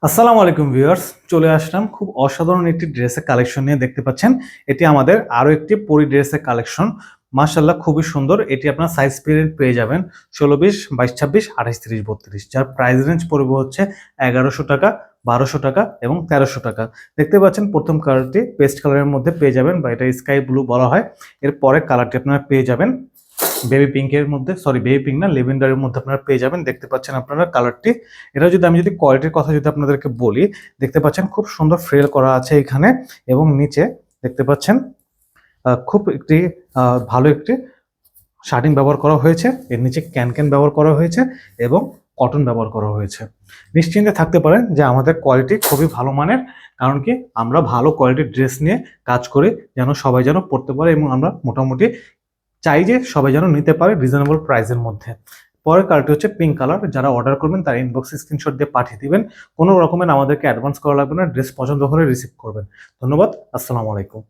আসসালামু আলাইকুম ভিউয়ার্স, চলে আসলাম খুব অসাধারণ একটি ড্রেসের কালেকশন নিয়ে। দেখতে পাচ্ছেন এটি আমাদের আরো একটি পরি ড্রেসের কালেকশন। মাশাআল্লাহ খুবই সুন্দর। এটি আপনার সাইজ পেয়ে যাবেন 16, 20, 22, 26, 28, 30, 32, যার প্রাইস রেঞ্জ পড়বে হচ্ছে 1100 টাকা, 1200 টাকা এবং 1300 টাকা। দেখতে পাচ্ছেন প্রথম কালারটি পেস্ট কালারের মধ্যে পেয়ে যাবেন, বা এটা স্কাই ব্লু বলা হয়। এর পরের কালারটি আপনারা পেয়ে যাবেন বেবি পিঙ্কের মধ্যে, সরি বেবি পিঙ্ক না, লেভেন্ডারের মধ্যে আপনারা পেয়ে যাবেন। দেখতে পাচ্ছেন আপনারা কালারটি। এটা আমি যদি কোয়ালিটির কথা আপনাদেরকে বলি, দেখতে পাচ্ছেন খুব সুন্দর ফ্রেল করা আছে এখানে, এবং নিচে দেখতে পাচ্ছেন খুব একটি ভালো একটি শার্টিং ব্যবহার করা হয়েছে। এর নিচে ক্যান ব্যবহার করা হয়েছে এবং কটন ব্যবহার করা হয়েছে। নিশ্চিন্তে থাকতে পারেন যে আমাদের কোয়ালিটি খুবই ভালো মানের, কারণ কি আমরা ভালো কোয়ালিটির ড্রেস নিয়ে কাজ করি, যেন সবাই যেন পড়তে পারে, এবং আমরা মোটামুটি চাই যে সবাই যেন নিতে পারে রিজনেবল প্রাইসের মধ্যে। পরের কালারটি হচ্ছে পিঙ্ক কালার। যারা অর্ডার করবেন তারা ইনবক্সে স্ক্রিনশট দিয়ে পাঠিয়ে দিবেন। কোনো রকমের আমাদেরকে অ্যাডভান্স করা লাগবে না, ড্রেস পছন্দ হলে রিসিভ করবেন। ধন্যবাদ। আসসালামু আলাইকুম।